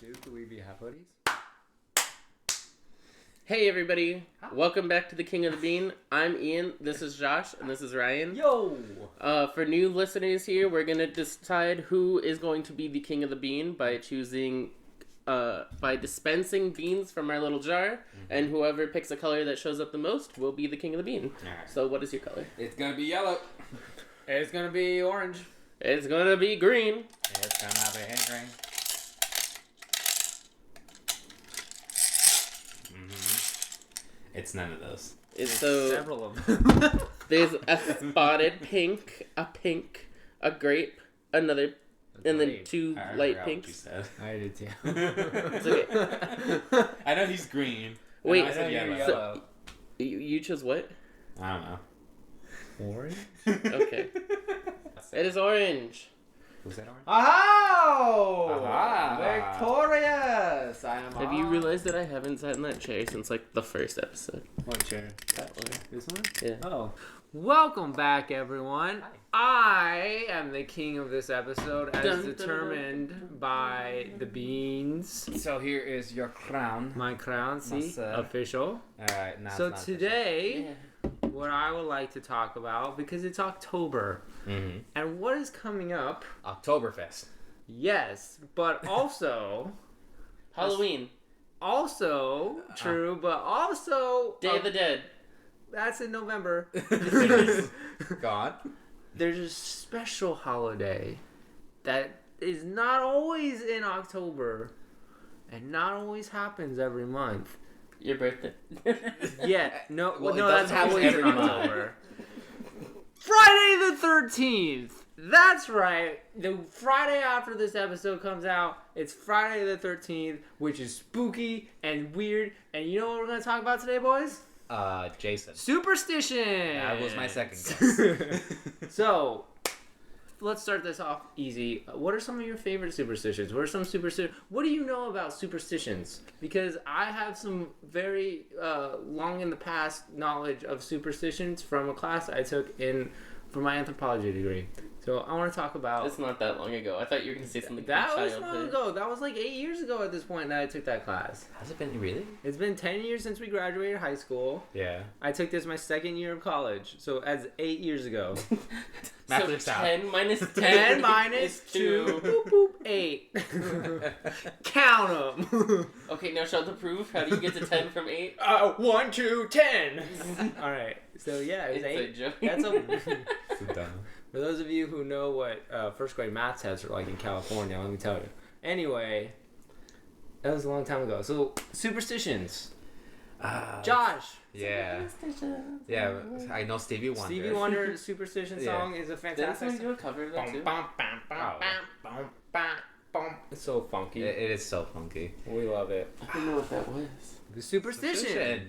Do we have hoodies? Hey everybody, welcome back to the King of the Bean. I'm Ian, this is Josh, and this is Ryan. Yo! For new listeners here, we're going to decide who is going to be the King of the Bean by dispensing beans from our little jar, and whoever picks a color that shows up the most will be the King of the Bean. Alright. So what is your color? It's gonna be yellow. It's gonna be orange. It's going to be green. It's gonna be green. It's none of those. It's several of them. There's a spotted pink, a grape, another, and then two light pinks. I did too. It's okay. I know he's green. Wait, I said yellow. so you chose what? I don't know. Orange? Okay. It is orange. Was that orange? Oh! Aha! Victorious! I am Have you realized that I haven't sat in that chair since like the first episode? What chair? That one. This one? Yeah. Oh. Welcome back, everyone. I am the king of this episode as Dun, determined by the beans. So here is your crown. My crown, see? Sir. Official. Alright, now So it's not today, what I would like to talk about, because it's October, official. and what is coming up, Oktoberfest. yes, but also... Halloween. Also true, but also... Day of the Dead. That's in November. God. There's a special holiday that is not always in October and not always happens every month. Your birthday. Yeah, no, Well, no, it that's does happen always every in month. October. Friday the 13th. That's right. The Friday after this episode comes out, it's Friday the 13th, which is spooky and weird. And you know what we're going to talk about today, boys? Jason. Superstition. That was my second guess. So, let's start this off easy. What are some of your favorite superstitions? What are some superstitions? What do you know about superstitions? Because I have some very long in the past knowledge of superstitions from a class I took for my anthropology degree. So I want to talk about... It's not that long ago. I thought you were going to say something That from was long childhood. ago. That was like 8 years ago at this point that I took that class. Has it been really? It's been 10 years since we graduated high school. Yeah. I took this my second year of college. So as 8 years ago. Math So this out. 10 minus 2. 10 minus is 2. Boop, boop, 8. Count them. Okay, now show the proof. How do you get to 10 from 8? 1, 2, 10. All right. So yeah, it was It's 8. a joke. That's So dumb. For those of you who know what first grade math tests are like in California, let me tell you. Anyway, that was a long time ago. So superstitions. Josh. Yeah. Yeah, I know Stevie Wonder. Stevie Wonder's superstition Yeah. song is a Didn't fantastic someone do a cover of that too? It's so funky. It is so funky. We love it. I don't know what that was. The superstition.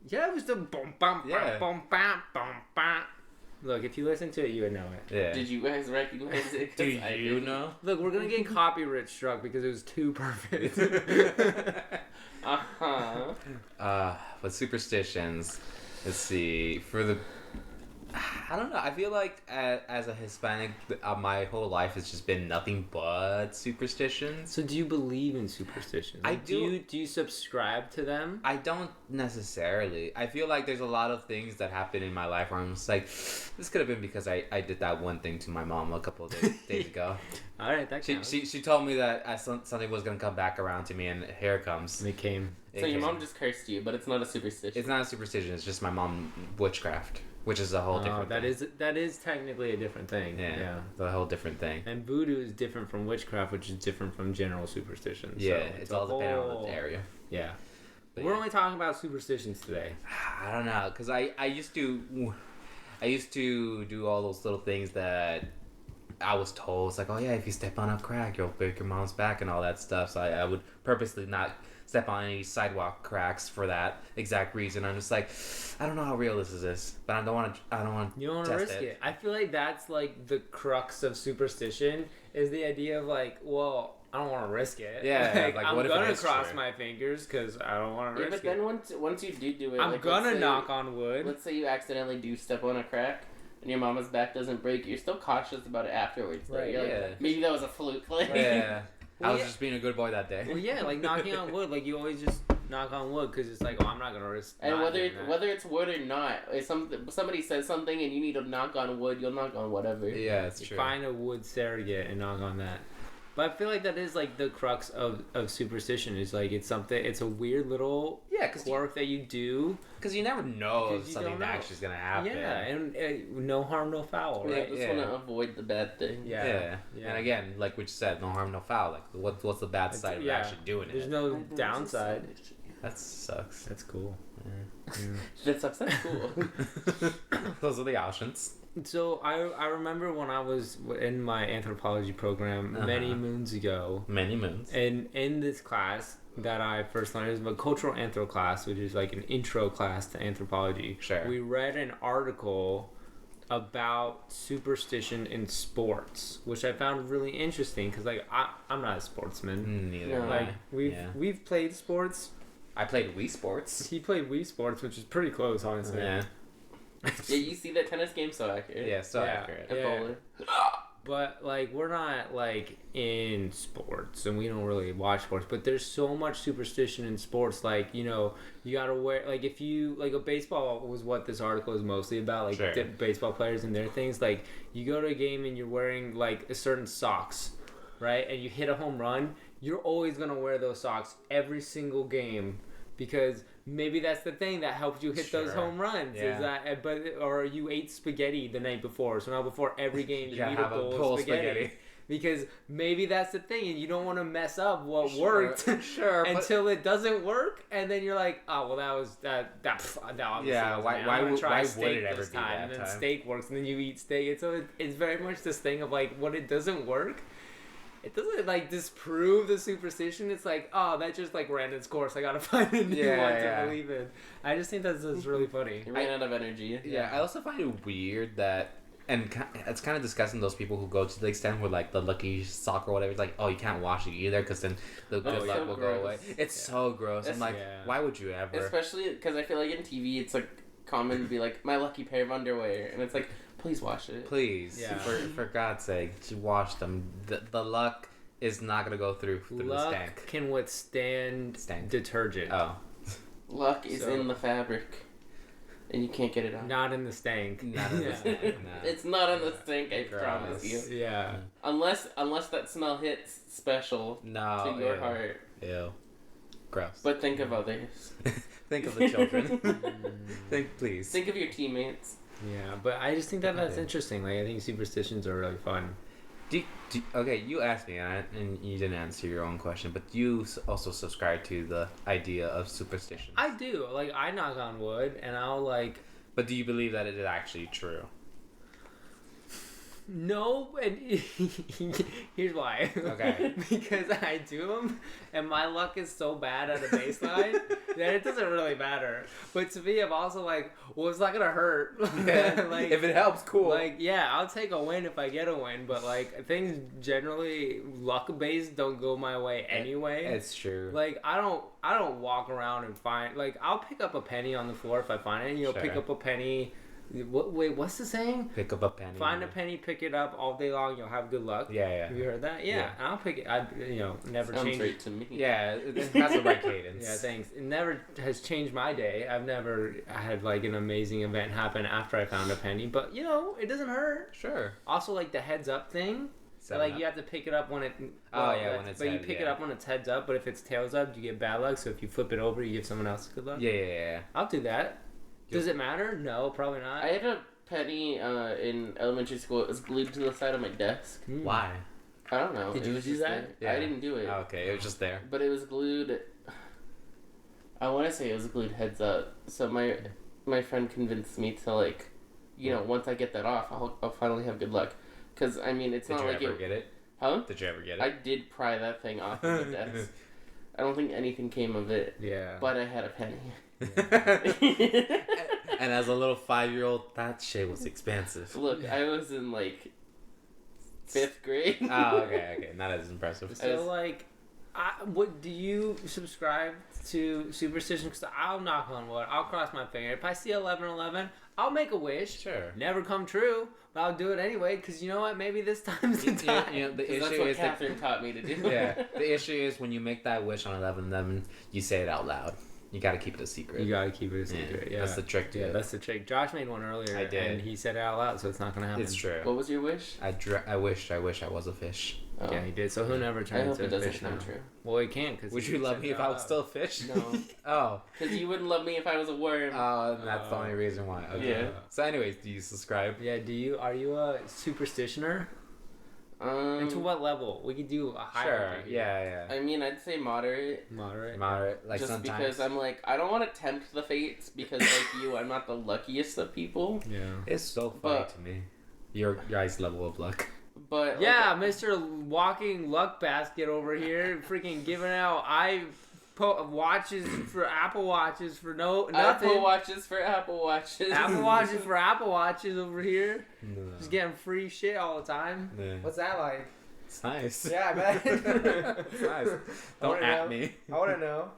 Yeah, it was the boom, bum, Yeah. bum, bum, bum, bum. Look, if you listen to it, you would know it. Yeah. Did you guys recognize it? 'Cause Do I you didn't. know? Look, we're gonna get copyright struck because it was too perfect. Uh-huh. With superstitions, let's see. I don't know. I feel like as a Hispanic, my whole life has just been nothing but superstitions. So, do you believe in superstitions? I Like, do. Do you subscribe to them? I don't necessarily. I feel like there's a lot of things that happen in my life where I'm just like, this could have been because I did that one thing to my mom a couple of days ago. All right, that counts. She told me that something was gonna come back around to me, and here it comes. And it came. So your mom just cursed you, but it's not a superstition. It's not a superstition. It's just my mom witchcraft, which is a whole different. That is technically a different thing. Yeah, the whole different thing. And voodoo is different from witchcraft, which is different from general superstitions. Yeah, So it's a all depending on whole- the area. Yeah. But We're yeah. only talking about superstitions today. I don't know, cause I used to do all those little things that I was told. It's like, oh yeah, if you step on a crack, you'll break your mom's back and all that stuff. So I would purposely not step on any sidewalk cracks for that exact reason. I'm just like, I don't know how real this is, but I don't want to. You don't want to risk it. I feel like that's like the crux of superstition is the idea of like, well, I don't want to risk it. Yeah, like, I'm what if it gonna is cross true? my fingers because I don't want to Yeah, risk but then it. once you do it, I'm like, gonna let's say- knock on wood. Let's say you accidentally do step on a crack, and your mama's back doesn't break. You're still cautious about it afterwards. Though. Right, You're yeah. like, maybe that was a fluke. Like, Yeah. I was just being a good boy that day. Well, yeah, like knocking on wood, like you always just knock on wood because it's like, oh, I'm not gonna risk. And not whether doing that. whether it's wood or not, if somebody says something and you need to knock on wood, you'll knock on whatever. Yeah, it's You true. find a wood surrogate and knock on that. But I feel like that is like the crux of superstition. Is like it's a weird little quirk that you do. Because you never know 'Cause if you something don't know. actually is gonna happen. Yeah, and no harm, no foul, Yeah, right? just Yeah. want to avoid the bad thing. Yeah. And again, like what you said, no harm, no foul. Like, what's the bad side of actually doing There's it? no downside. That sucks. That's cool. That sucks. That's cool. Those are the options. So I remember when I was in my anthropology program many moons ago, Many moons. and in this class that I first learned, it was a cultural anthro class, which is like an intro class to anthropology. Sure. We read an article about superstition in sports, which I found really interesting because like I'm not a sportsman. Neither. No. am Like I. we've played sports. I played Wii Sports. He played Wii Sports, which is pretty close, honestly. Yeah. Yeah, you see that tennis game so accurate. Yeah, so Yeah. accurate. And Yeah. bowling. But like we're not like in sports and we don't really watch sports, but there's so much superstition in sports. Like, you know, you gotta wear, like, if you like, a baseball was what this article is mostly about, like Sure. baseball players and their things. Like, you go to a game and you're wearing like a certain socks, right? And you hit a home run, you're always gonna wear those socks every single game because maybe that's the thing that helps you hit those Sure. home runs. Yeah. Is that, or you ate spaghetti the night before, so now before every game you gotta eat a have a bowl bowl of of spaghetti. spaghetti. Because maybe that's the thing, and you don't want to mess up what worked Sure. until it doesn't work, and then you're like, oh well, that was that obviously Yeah, wasn't why- it. why I'm gonna would- try why would steak it ever this be time, that and then time? steak works, and then you eat steak, and so it's very much this thing of like, when it doesn't work, it doesn't like disprove the superstition. It's like, oh, that just like ran its course. I gotta find a new Yeah, one yeah. to believe in. I just think that's really funny. You ran out of energy. Yeah, I also find it weird that, and it's kind of disgusting those people who go to the extent where like the lucky sock or whatever, it's like, oh, you can't wash it either because then the good Oh, luck so will go gross. away. It's so gross. I'm like, Yeah. why would you ever? Especially because I feel like in TV it's like common to be like, my lucky pair of underwear, and it's like, please wash it. Please, Yeah. for God's sake, just wash them. The luck is not gonna go through the Luck stank. can withstand Stank. detergent. Oh, Luck is So- in the fabric, and you can't get it out. Not in the stank. not in the Yeah. stank. No. It's not on the sink, I Gross. promise you. Yeah. Unless that smell hits special No, to your ew. heart. Ew. Gross. But think of others. Think of the children. Think, please. Think of your teammates. Yeah, but I just think that that's Okay. interesting. Like, I think superstitions are really fun. Okay, you asked me, and you didn't answer your own question, but you also subscribe to the idea of superstition. I do. Like, I knock on wood, and I'll, like... But do you believe that it is actually true? No, and here's why. Okay. Because I do them, and my luck is so bad at a baseline that it doesn't really matter. But to me, I'm also like, well, it's not gonna hurt. Like, if it helps, cool. like, yeah, I'll take a win if I get a win. But like, things generally luck based don't go my way anyway. It's true. Like, I don't walk around and find, like, I'll pick up a penny on the floor if I find it. You know, Sure. pick up a penny. Wait, what's the saying? Pick up a penny. Find a penny, pick it up all day long. You'll have good luck. Yeah, Have you heard that? Yeah, Yeah. and I'll pick it. I never Sounds changed. right to me. yeah. It has the right cadence. Yeah, thanks. It never has changed my day. I've never had like an amazing event happen after I found a penny, but it doesn't hurt. Sure. Also, like the heads up thing. So, like you have to pick it up when it. Oh, yeah, when it's But you head, pick it yeah. up when it's heads up. But if it's tails up, you get bad luck. So if you flip it over, you give someone else good luck. Yeah. I'll do that. Does it matter? No, probably not. I had a penny in elementary school. It was glued to the side of my desk. Hmm. Why? I don't know. Did It you was do just that? there. I didn't do it. Oh, okay, it was just there. But it was glued. I want to say it was glued heads up. So my friend convinced me to like, once I get that off, I'll finally have good luck. Because I mean, it's Did not you like ever get it? Huh? Did you ever get it? I did pry that thing off of the desk. I don't think anything came of it. Yeah. But I had a penny. And as a little 5-year-old, that shit was expensive. Look, I was in like 5th grade. Oh, okay. Not as impressive. So like, what do you subscribe to superstition? Because I'll knock on wood. I'll cross my finger. If I see 1111, I'll make a wish. Sure. Never come true, but I'll do it anyway because you know what? Maybe this time's the time. You know, the 'Cause issue that's what is Catherine taught me to do. yeah, the issue is when you make that wish on 11/11, you say it out loud. You gotta keep it a secret. You gotta keep it a secret. Yeah, That's the trick to it. That's the trick. Josh made one earlier. I did. And he said it out loud, so it's not gonna happen. It's true. What was your wish? I wish I was a fish. Oh. Yeah, he did. So he'll never I turn hope into it a doesn't fish come now. true. Well, he can't because. Would you love me if I was still a fish? No. Oh. Because you wouldn't love me if I was a worm. And that's the only reason why. Okay. Yeah. So, anyways, do you subscribe? Yeah. Are you a superstitioner? And to what level? We could do a Sure. hierarchy. Yeah. I mean, I'd say moderate. Moderate. Like Just sometimes. because I'm like, I don't want to tempt the fates because, like you, I'm not the luckiest of people. Yeah. It's so funny But- to me. Your guys' level of luck. But Yeah, Mr. Walking Luck Basket over here, freaking giving out watches for Apple Watches for nothing. Apple Watches for Apple Watches. Apple Watches for Apple Watches over here. No. Just getting free shit all the time. Yeah. What's that like? It's nice. Yeah, I bet. It's nice. Don't wanna at know. me. I want to know.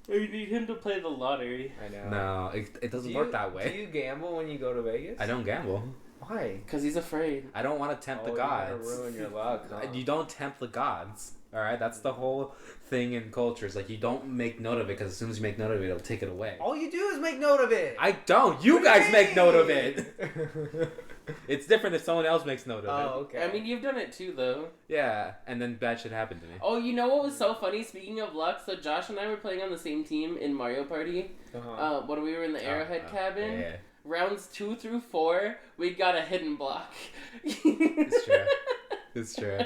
You need him to play the lottery. I know. No, it doesn't work that way. Do you gamble when you go to Vegas? I don't gamble. Why? Because he's afraid. I don't want to tempt the gods. You ruin your luck. Huh? You don't tempt the gods. All right, that's the whole thing in culture. It's like you don't make note of it because as soon as you make note of it, it'll take it away. All you do is make note of it. I don't. You guys make note of it. It's different if someone else makes note of it. Oh, okay. I mean, you've done it too, though. Yeah, and then bad shit happened to me. Oh, you know what was so funny? Speaking of luck, so Josh and I were playing on the same team in Mario Party. When we were in the Arrowhead cabin. Yeah, Rounds 2 through 4, we got a hidden block. it's true. It's true.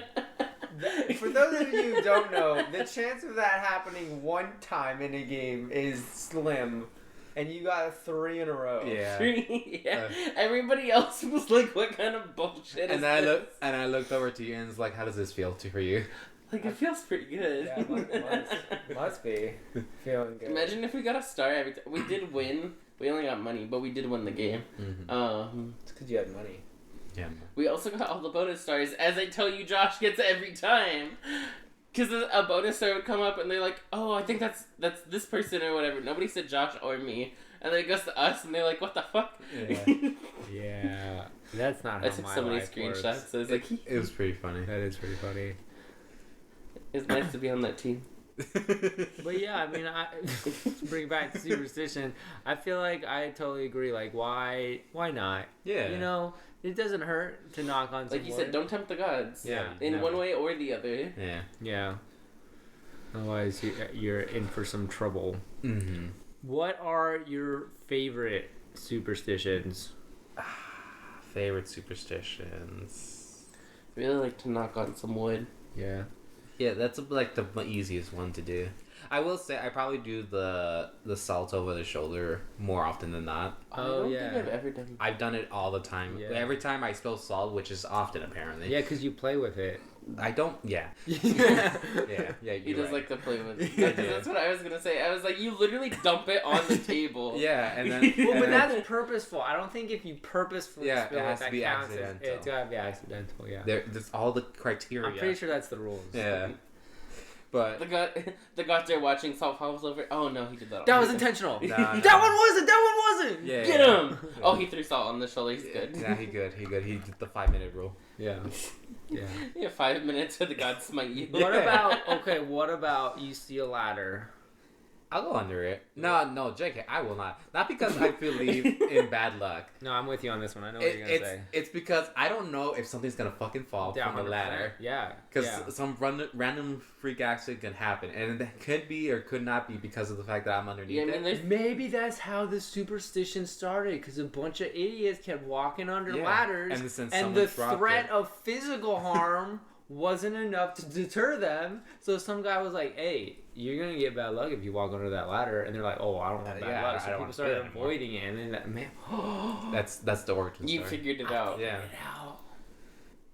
For those of you who don't know, the chance of that happening one time in a game is slim. And you got 3 in a row. Yeah. Yeah. Everybody else was like, what kind of bullshit is And this? I looked over to you and it's like, how does this feel for you? Like, it feels pretty good. Yeah, must be feeling good. Imagine if we got a star every time. We did win. We only got money, but we did win the game. Mm-hmm. It's because you had money. Yeah. We also got all the bonus stars, as I tell you Josh gets every time. Because a bonus star would come up and they're like, oh, I think that's this person or whatever. Nobody said Josh or me. And then it goes to us and they're like, what the fuck? Yeah. Yeah. That's not I how took my so many life screenshots. works. So it's like, It was pretty funny. That is pretty funny. it's nice to be on that team. But yeah, I mean, to bring back to superstition, I feel like I totally agree. Like, why not? Yeah. You know, it doesn't hurt to knock on some Like you said, wood. don't tempt the gods. Yeah. In never. one way or the other. Yeah. Yeah. Otherwise, you're in for some trouble. Mm-hmm. What are your favorite superstitions? Favorite superstitions. Really like to knock on some wood. Yeah. Yeah, that's like the easiest one to do. I will say I probably do the salt over the shoulder more often than not. I Oh, don't yeah. think I've ever done I've done it all the time. Yeah. Every time I spill salt, which is often apparently. Yeah, because you play with it. I don't. Yeah. Yeah. Yeah. He You're does right. like to play with it. Yeah. That's what I was gonna say. I was like, you literally dump it on the table. Yeah, and then. Well, and but then- that's purposeful. I don't think if you purposefully Yeah, spill it has that to be counts as- accidental. It's gotta be accidental, yeah. There's all the criteria. I'm pretty sure that's the rules. Yeah. But The gods are watching, salt falls over. Oh no, he did that. That on was purpose. intentional. Nah, That one wasn't. That one wasn't. yeah, Get yeah. him! Oh, he threw salt on the shoulder. He's good. Yeah, he good. He did the 5-minute rule. Yeah. Yeah. You have 5 minutes till the gods smite you. What about you see a ladder? I'll go under it. No, JK, I will not. Not because I believe in bad luck. No, I'm with you on this one. I know what you're gonna It's say. it's because I don't know if something's gonna fucking fall Yeah, from a 100%. ladder. Yeah. Because yeah. some random freak accident can happen, and that could be or could not be because of the fact that I'm underneath Yeah, I mean, it. there's Maybe that's how the superstition started, because a bunch of idiots kept walking under Yeah. ladders, And then and the someone dropped threat it. of physical harm wasn't enough to deter them. So some guy was like, "Hey, you're gonna get bad luck if you walk under that ladder," and they're like, "Oh, I don't want bad Yeah, luck." I So don't people wanna started feel it anymore. avoiding it, and then that man, That's the origin you story. figured it out. Yeah. Now.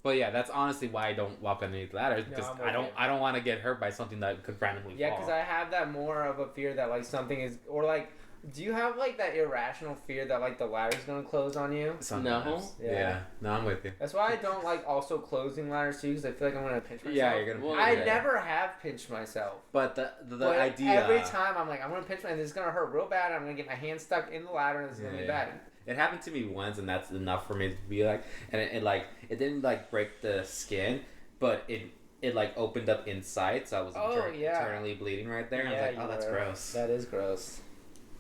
But yeah, that's honestly why I don't walk underneath ladders No, because I'm with you. I don't want to get hurt by something that could randomly Yeah, fall. because I have that more of a fear that like something is, or like, do you have like that irrational fear that like the ladder's gonna close on you? Sometimes. No. Yeah. No, I'm with you. That's why I don't like also closing ladders too, because I feel like I'm gonna pinch myself. Yeah, you're gonna. Well, I yeah. never have pinched myself. But the But idea. every time I'm like, I'm gonna pinch my, and it's gonna hurt real bad. And I'm gonna get my hand stuck in the ladder, and it's gonna be Yeah. bad. It happened to me once, and that's enough for me to be like, and it didn't like break the skin, but it like opened up inside, so I was internally bleeding right there. And I was like, oh, that's gross. That is gross.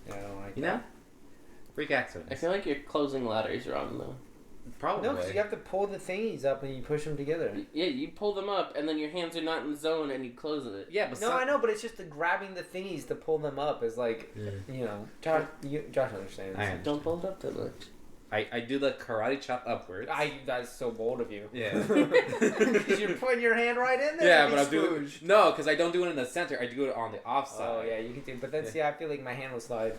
Yeah, I don't like You that. know, freak accidents. I feel like you're closing ladders wrong though. Probably. No, because you have to pull the thingies up and you push them together. Yeah, you pull them up and then your hands are not in the zone and you close it. Yeah, but No, I know, but it's just the grabbing the thingies to pull them up is like, you know, Josh understands. Don't pull it up too much. I do the karate chop upwards. That's so bold of you. Yeah. Because you're putting your hand right in there. Yeah, but I'm doing no, because I don't do it in the center. I do it on the offside. Oh yeah, you can do. But then see, I feel like my hand will slide.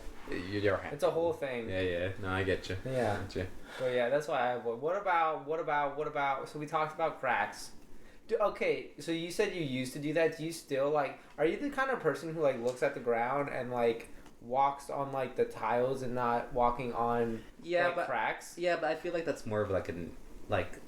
Your hand. It's a whole thing. Yeah. No, I get you. Yeah. I get you. But yeah, that's why I avoid. What about? So we talked about cracks. Okay, so you said you used to do that. Do you still like? Are you the kind of person who like looks at the ground and like walks on like the tiles and not walking on cracks? Yeah, but I feel like that's more of like an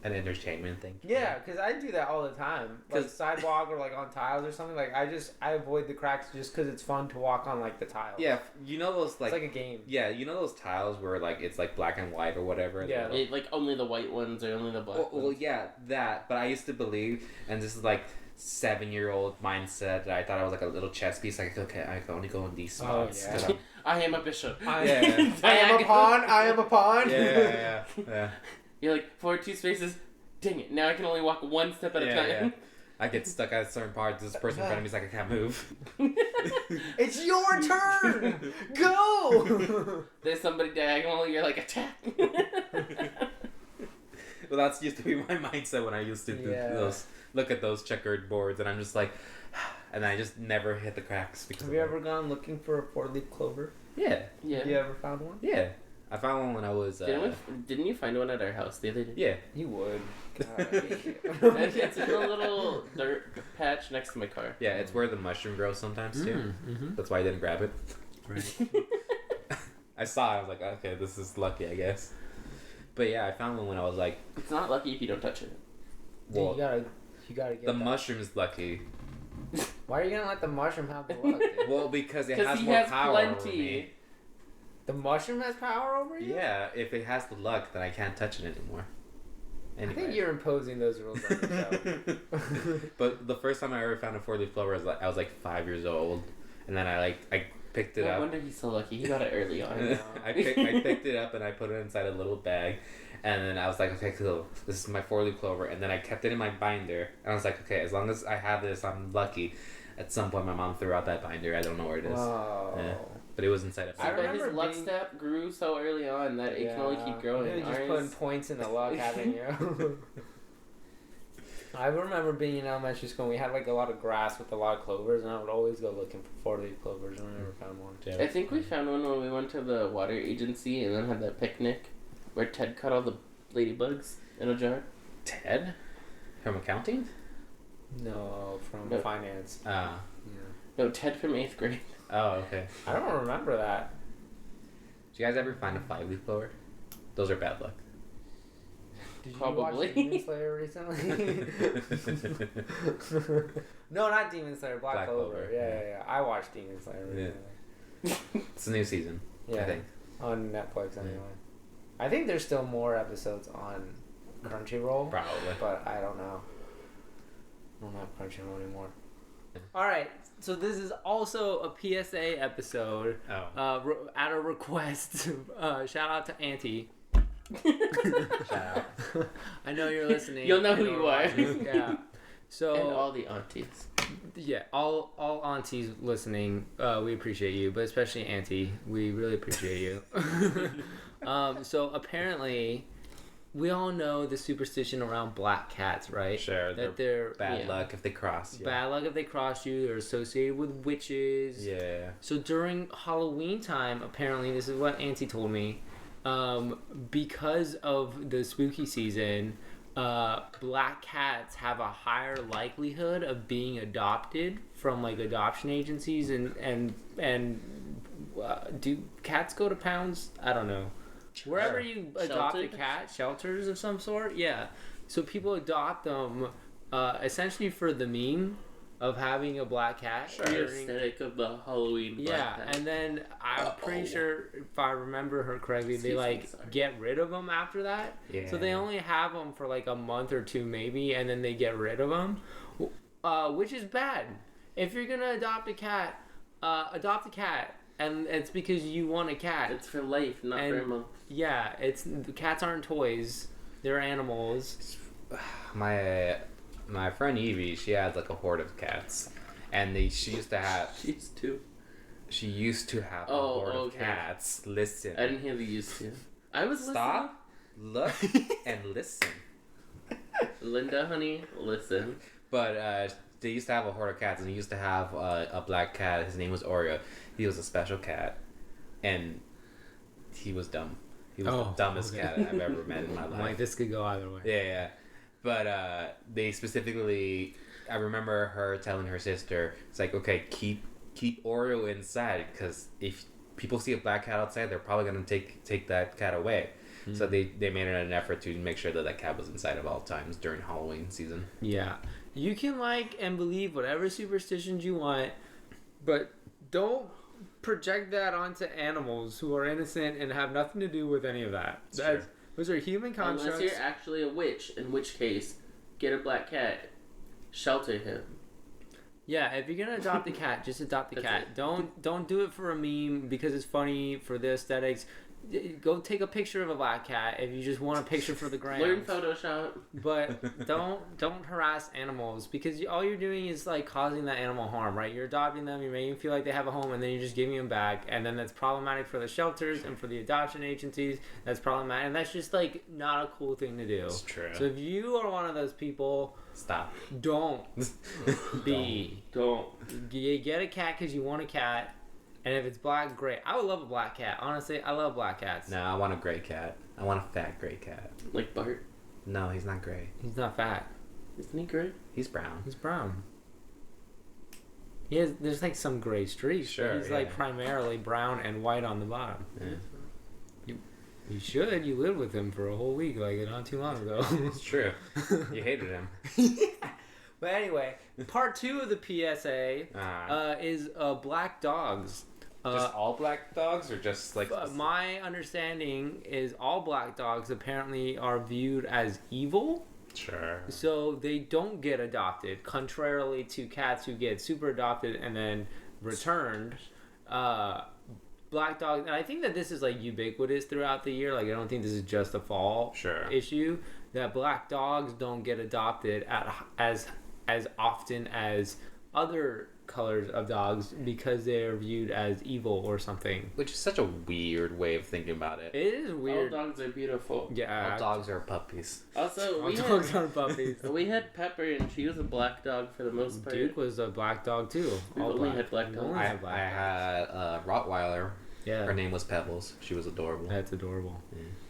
entertainment thing. Yeah, because I do that all the time. Like sidewalk or like on tiles or something. Like I avoid the cracks just because it's fun to walk on like the tiles. Yeah, you know those like it's like a game. Yeah, you know those tiles where like it's like black and white or whatever. Yeah. Like only the white ones or only the black ones. Well, yeah, that. But I used to believe, and this is like 7-year-old mindset, that I thought I was like a little chess piece. Like, okay, I can only go in these spots. Oh, yeah. I am a bishop. I am a pawn. I am a pawn. Yeah. You're like, forward 2 spaces. Dang it! Now I can only walk 1 step at a time. Yeah. I get stuck at a certain part. This person in front of me is like, I can't move. It's your turn. Go. There's somebody diagonal. You're like, attack. Well, that's used to be my mindset when I used to look at those checkered boards, and I'm just like, and I just never hit the cracks. Because Have you ever gone looking for a 4-leaf clover? Yeah. Yeah. You ever found one? Yeah. I found one when I was. Didn't you find one at our house the other day? Yeah. You would. It's in a little dirt patch next to my car. Yeah, it's where the mushroom grows sometimes too. Mm-hmm. That's why I didn't grab it. Right. I saw it. I was like, okay, this is lucky, I guess. But yeah, I found one when I was like. It's not lucky if you don't touch it. Well, you gotta get the that. mushroom is lucky. Why are you gonna let the mushroom have the luck? Dude? Well, because it has he more has power plenty. over me. The mushroom has power over you? Yeah, if it has the luck, then I can't touch it anymore. I Anyway. think you're imposing those rules on yourself. But the first time I ever found a 4-leaf clover, I was like 5 years old, and then I picked it No up. wonder he's so lucky. He got it early on. I picked it up and I put it inside a little bag, and then I was like, okay, cool, this is my 4-leaf clover, and then I kept it in my binder, and I was like, okay, as long as I have this, I'm lucky. At some point, my mom threw out that binder. I don't know where it is. Wow. Yeah. But it was inside a So bag. I but remember his luck being- step grew so early on that it can only keep growing. You're just Ours- putting points in the luck, haven't you? I remember being in elementary school and we had like a lot of grass with a lot of clovers, and I would always go looking for 4-leaf clovers, and I never found one. I think we found one when we went to the water agency and then had that picnic where Ted caught all the ladybugs in a jar. Ted? From accounting? No, from No. finance. Ah. Yeah. No, Ted from 8th grade. Oh, okay. I don't remember that. Did you guys ever find a 5-leaf clover? Those are bad luck. Did Probably. you watch Demon Slayer recently? No, not Demon Slayer, Black Clover. Clover, Yeah. I watched Demon Slayer recently. It's a new season, I Yeah, think. on Netflix anyway. I think there's still more episodes on Crunchyroll, Probably. but I don't know. I don't have Crunchyroll anymore. All right, so this is also a PSA episode. Oh. At a request. Shout out to Auntie. Shout out. I know you're listening. You'll know who and you or are. watching. Yeah. So And all the aunties. yeah, all aunties listening, we appreciate you, but especially Auntie, we really appreciate you. So apparently, we all know the superstition around black cats, right? Sure. That they're bad luck if they cross. Yeah. bad luck if they cross you. They're associated with witches. Yeah. So during Halloween time, apparently, this is what Auntie told me, because of the spooky season, black cats have a higher likelihood of being adopted from like adoption agencies and do cats go to pounds? I don't know. Wherever you adopt a Sheltered? cat, shelters of some sort, yeah. So people adopt them essentially for the meme of having a black cat. The aesthetic of the Halloween black cat. And then I'm pretty sure, if I remember her correctly, they like get rid of them after that. Yeah. So they only have them for like a month or two maybe, and then they get rid of them, which is bad. If you're gonna adopt a cat, adopt a cat, and it's because you want a cat. It's for life, not for a month. Yeah, cats aren't toys; they're animals. My friend Evie, she has like a horde of cats, and she used to have. She used to have a horde of cats. Listen. I didn't hear the used to. I was Stop, look, and listen. Linda, honey, listen. But they used to have a horde of cats, and he used to have a black cat. His name was Oreo. He was a special cat, and he was dumb. He was the dumbest cat I've ever met in my life. Like, this could go either way. Yeah. But they specifically, I remember her telling her sister, it's like, okay, keep Oreo inside, because if people see a black cat outside, they're probably going to take that cat away. Mm-hmm. So they made it an effort to make sure that cat was inside at all times during Halloween season. Yeah. You can like and believe whatever superstitions you want, but don't project that onto animals who are innocent and have nothing to do with any of that. Those are human constructs. Unless you're actually a witch, in which case, get a black cat, shelter him. Yeah, if you're gonna adopt a cat, just adopt a cat. Don't do it for a meme because it's funny for the aesthetics. Go take a picture of a black cat if you just want a picture for the gram. Learn Photoshop. But don't harass animals, because all you're doing is like causing that animal harm, right? You're adopting them, you're making them feel like they have a home, and then you're just giving them back, and then that's problematic for the shelters and for the adoption agencies. That's problematic, and that's just like not a cool thing to do. It's true. So if you are one of those people, stop. Don't Don't. You get a cat because you want a cat. And if it's black, great. I would love a black cat. Honestly, I love black cats. No, I want a gray cat. I want a fat gray cat. Like Bart? No, he's not gray. He's not fat. Isn't he gray? He's brown. He's brown. There's like some gray streaks. Sure, but he's like primarily brown and white on the bottom. Yeah. You should. You lived with him for a whole week, like not too long ago. It's true. You hated him. But anyway, part 2 of the PSA is black dogs. Just all black dogs, or just like... My understanding is all black dogs apparently are viewed as evil. Sure. So they don't get adopted, contrarily to cats who get super adopted and then returned. Black dogs, and I think that this is like ubiquitous throughout the year. Like, I don't think this is just a fall issue. That black dogs don't get adopted as often as other colors of dogs because they're viewed as evil or something. Which is such a weird way of thinking about it. It is weird. All dogs are beautiful. Yeah. All dogs are puppies. Also, all dogs are puppies. We had Pepper, and she was a black dog for the most part. Duke was a black dog too. We only had black dogs. I had a Rottweiler. Yeah. Her name was Pebbles. She was adorable. That's adorable.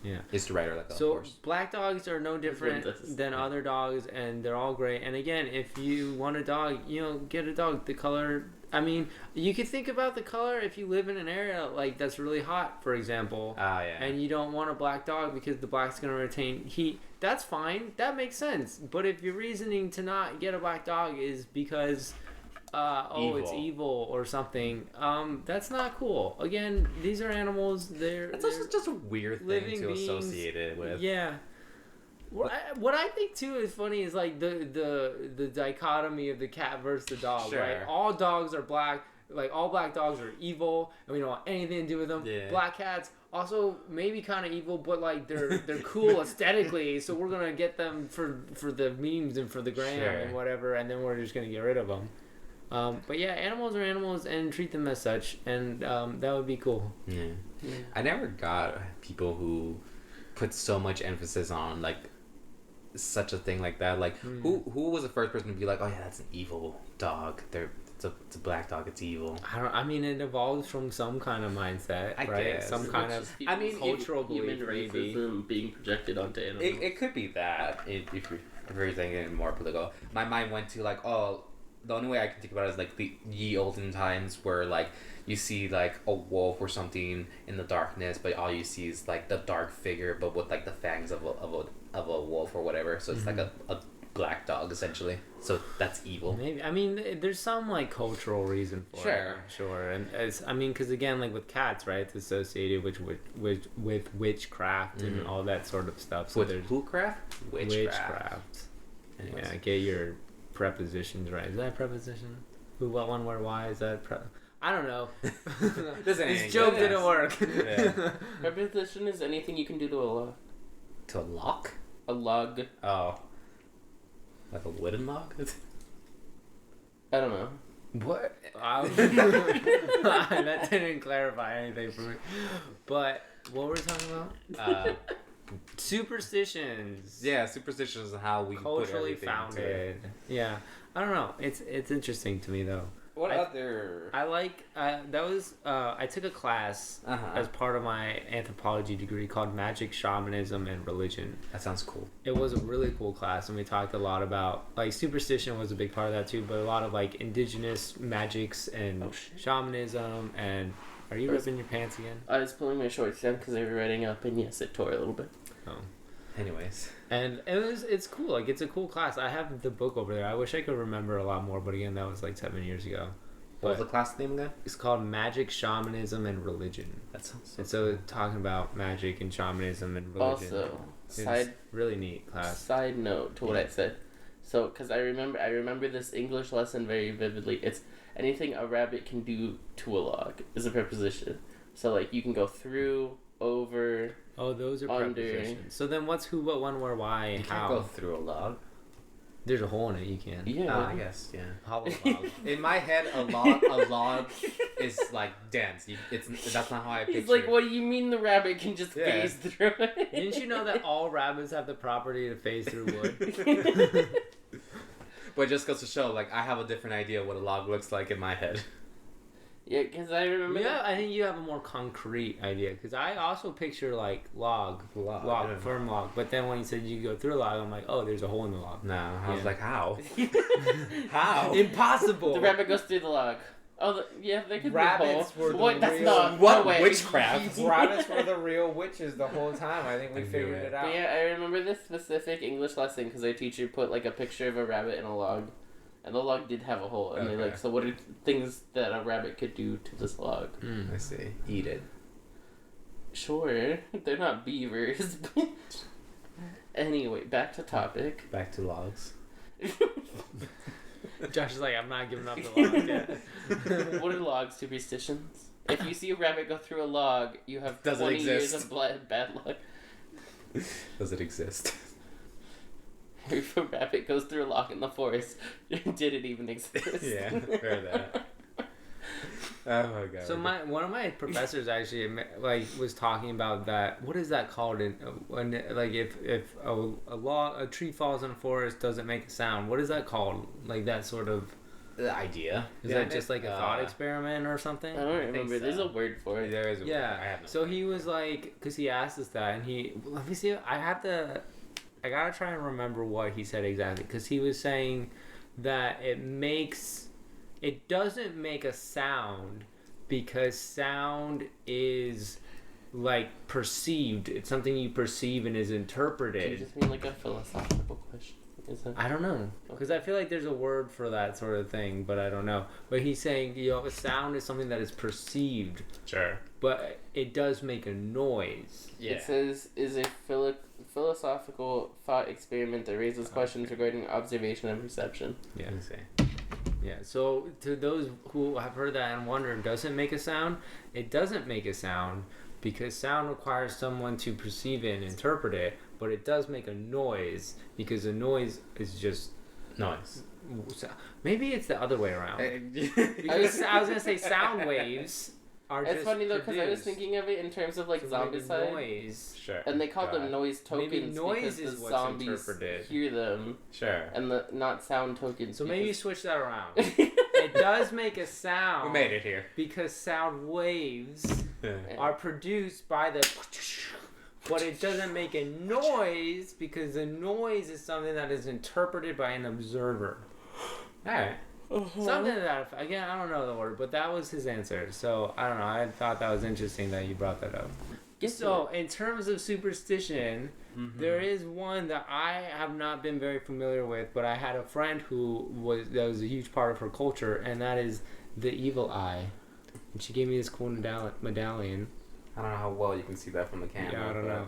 Yeah. Used to ride her like a horse. So black dogs are no different than other dogs, and they're all great. And again, if you want a dog, get a dog. The color, I mean, you could think about the color if you live in an area like that's really hot, for example. And you don't want a black dog because the black's going to retain heat. That's fine. That makes sense. But if your reasoning to not get a black dog is because it's evil or something, that's not cool. Again, these are animals. It's also just a weird thing to associate it with. Yeah. What I think too is funny is like the dichotomy of the cat versus the dog, right? All dogs are black. Like, all black dogs are evil, and we don't want anything to do with them. Yeah. Black cats also maybe kind of evil, but like they're cool aesthetically, so we're gonna get them for the memes and for the gram and whatever, and then we're just gonna get rid of them. But yeah, animals are animals, and treat them as such, and that would be cool. Yeah. I never got people who put so much emphasis on like such a thing like that. Like, who was the first person to be like, oh yeah, that's an evil dog. It's a black dog. It's evil. I mean, it evolves from some kind of mindset, I right? guess. Some kind of cultural belief, racism being projected onto animals. It could be that if you're thinking more political. My mind went to like, oh, the only way I can think about it is like the ye olden times where like you see like a wolf or something in the darkness, but all you see is like the dark figure, but with like the fangs of a wolf or whatever. So it's like a black dog essentially. So that's evil. Maybe. I mean, there's some like cultural reason for it. Sure. Sure. And because again, like with cats, right? It's associated with witchcraft and all that sort of stuff. So With there's who craft? Witchcraft. Yeah, get your prepositions right. Is that a preposition? Who, what, when, where, why? Is that I don't know. This joke didn't work. Yeah. Preposition is anything you can do to a log. To a lock? A log. Oh. Like a wooden log? I don't know. What? That didn't clarify anything for me. But what were we talking about? Superstitions. Yeah, superstitions is how we Culturally put founded. Yeah. I don't know. It's interesting to me though. What other? I like that was I took a class as part of my anthropology degree called Magic, Shamanism, and Religion. That sounds cool. It was a really cool class, and we talked a lot about like superstition was a big part of that too, but a lot of like indigenous magics and shamanism. And are you ripping your pants again? I was pulling my shorts down because they were riding up, and yes, it tore a little bit. Oh. Anyways. And it's cool. Like, it's a cool class. I have the book over there. I wish I could remember a lot more, but again, that was like 7 years ago. What was the class name again? It's called Magic, Shamanism, and Religion. That sounds And so talking about magic and shamanism and religion. Also, It's really neat class. Side note to what I said. So, because I remember this English lesson very vividly. It's anything a rabbit can do to a log is a preposition. So, like, you can go through, over. Oh, those are Under. prepositions. So then what's who, what, when, where, why, You how? can't go through a log. There's a hole in it, you can. Yeah. I guess, yeah. Hollow log. In my head, a log is like dense. That's not how I picture He's like, it. what do you mean the rabbit can just Yeah. phase through it? Didn't you know that all rabbits have the property to phase through wood? But just goes to show, like, I have a different idea of what a log looks like in my head. Yeah, because I remember. Yeah, I think you have a more concrete idea. Because I also picture like log, yeah. firm log. But then when you said you go through a log, I'm like, oh, there's a hole in the log. No, I was Yeah. like, how? How? Impossible. The rabbit goes through the log. Oh, yeah, they could Rabbits be a hole. were the What? That's real- not. What no way. witchcraft? Rabbits were the real witches the whole time. I think we I knew figured it. it out. But yeah, I remember this specific English lesson because our teacher put like a picture of a rabbit in a log, and the log did have a hole. And they're Okay. like, so what are things that a rabbit could do to this log? I see. Eat it. Sure, they're not beavers. Anyway, back to topic. Back to logs. Josh is like, I'm not giving up the log yet. What are log superstitions? If you see a rabbit go through a log, you have Does it 20 years exist? of bad luck. Does it exist? If a rabbit goes through a log in the forest, did it even exist? Yeah, fair that. Oh my god. So one of my professors actually like was talking about that. What is that called? When like if a tree falls in a forest, does it make a sound? What is that called? Like that sort of. the idea. Is that just like a thought experiment or something? I don't remember. There's a word for it. There is a Yeah. I have no So he was like, because he asked us that, and let me see. I gotta try and remember what he said exactly, because he was saying that it doesn't make a sound because sound is like perceived. It's something you perceive and is Do you interpreted. just mean like a philosophical question? Is that? I don't know, because I feel like there's a word for that sort of thing, but I don't know. But he's saying, a sound is something that is perceived, Sure. but it does make a noise. Yeah. It says is a philosophical thought experiment that raises questions regarding observation and perception. Yeah. Let me see. Yeah, so to those who have heard that and wonder, does it make a sound? It doesn't make a sound because sound requires someone to perceive it and interpret it, but it does make a noise because a noise is just Noise. maybe it's the other way around. Yeah. Because I was gonna say sound waves are It's just funny though because I was produced. thinking of it in terms of like So zombie maybe side, noise. Sure. and they call them God. noise tokens Maybe noise because is the what's zombies interpreted. hear them, Sure. and the not sound tokens. So maybe you because- switch that around. It does make a sound. We made it here. Because sound waves Yeah. are produced by the, but it doesn't make a noise because the noise is something that is interpreted by an observer. Alright. Something to that effect. Again, I don't know the word, but that was his answer. So I don't know. I thought that was interesting that you brought that up. Get to So, it. in terms of superstition, there is one that I have not been very familiar with, but I had a friend that was a huge part of her culture, and that is the evil eye. And she gave me this cool medallion. I don't know how well you can see that from the camera. Yeah, I don't know.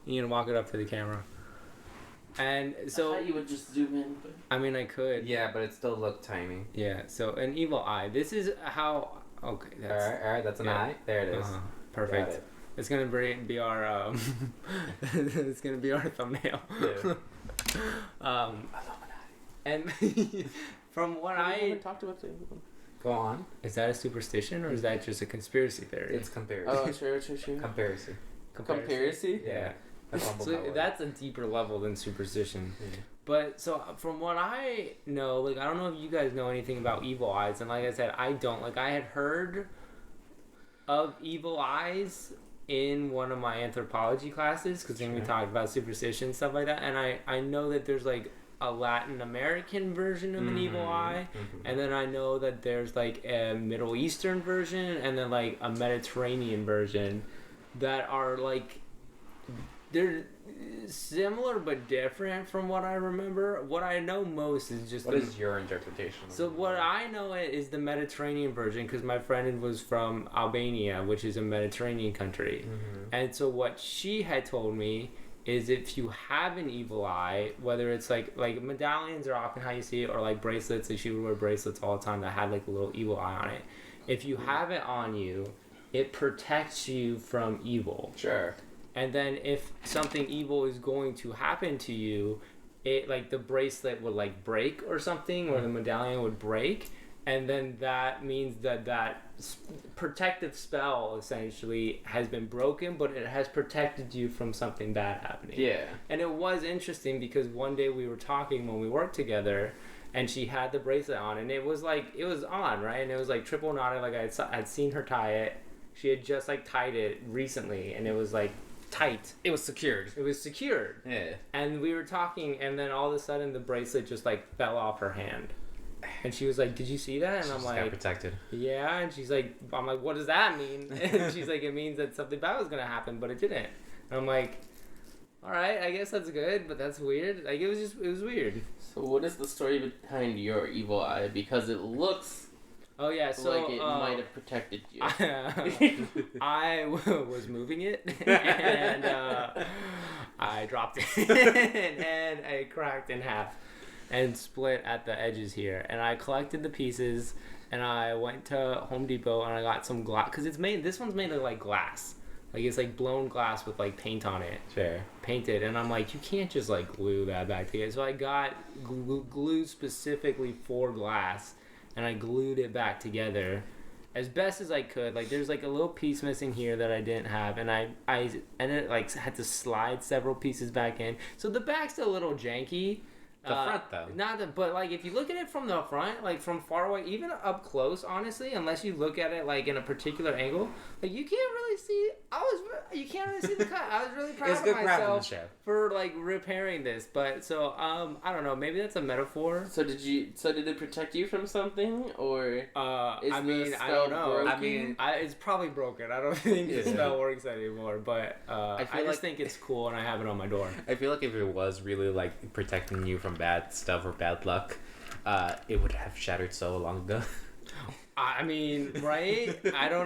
You can walk it up to the camera. And I so, thought you would just zoom in, but I mean, I could. Yeah, but it still looked tiny. Yeah, so an evil eye. This is how. Okay, that's. Alright, that's an yeah. eye. There it is. Perfect. Got it. It's gonna be our. It's gonna be our thumbnail. Yeah. And from what we I haven't talked about the Go on. is that a superstition or is that just a conspiracy theory? It's comparison. Oh, sure. Comparison. Comparison? Yeah. That's on So that's a deeper level than superstition. Yeah. But so from what I know, like I don't know if you guys know anything about evil eyes, and like I said, I don't. Like I had heard of evil eyes in one of my anthropology classes because then we talked about superstition stuff like that, and I know that there's like a Latin American version of an evil eye, and then I know that there's like a Middle Eastern version and then like a Mediterranean version that are like they're similar but different from what I remember. What I know most is just What is your interpretation? so what I know is the Mediterranean version because my friend was from Albania, which is a Mediterranean country. And so what she had told me is if you have an evil eye, whether it's like medallions are often how you see it, or like bracelets, like she would wear bracelets all the time that had like a little evil eye on it. If you have it on you, it protects you from evil. Sure. And then if something evil is going to happen to you, it like the bracelet would like break or something, or the medallion would break, and then that means that protective spell essentially has been broken, but it has protected you from something bad happening. Yeah. And it was interesting because one day we were talking when we worked together, and she had the bracelet on, and it was on, right? And it was like triple knotted, like I'd seen her tie it. She had just like tied it recently, and it was like tight. It was secured. It was secured. Yeah. And we were talking, and then all of a sudden the bracelet just like fell off her hand. And she was like, "Did you see that?" And I'm Got like, protected. "Yeah." And she's like, "I'm like, what does that mean?" And she's like, "It means that something bad was gonna happen, but it didn't." And I'm like, "All right, I guess that's good, but that's weird." Like it was weird. So what is the story behind your evil eye? Because it looks Oh yeah, so like it might have protected you. I was moving it and I dropped it and it cracked in half and split at the edges here. And I collected the pieces and I went to Home Depot and I got some glass because this one's made of like glass. Like it's like blown glass with like paint on it. Sure. Painted, and I'm like, you can't just like glue that back together. So I got glue specifically for glass. And I glued it back together as best as I could. Like there's like a little piece missing here that I didn't have, and I ended like had to slide several pieces back in. So the back's a little janky. The front though. But like if you look at it from the front, like from far away, even up close, honestly, unless you look at it like in a particular angle, like you can't really see. You can't really see the cut. I was really proud of myself for like repairing this. But so I don't know. Maybe that's a metaphor. So did it protect you from something, or I mean, I don't know. Broken? I mean, it's probably broken. I don't think the spell works anymore. But I just think it's cool, and I have it on my door. I feel like if it was really like protecting you from bad stuff or bad luck, it would have shattered so long ago. I mean, right? I don't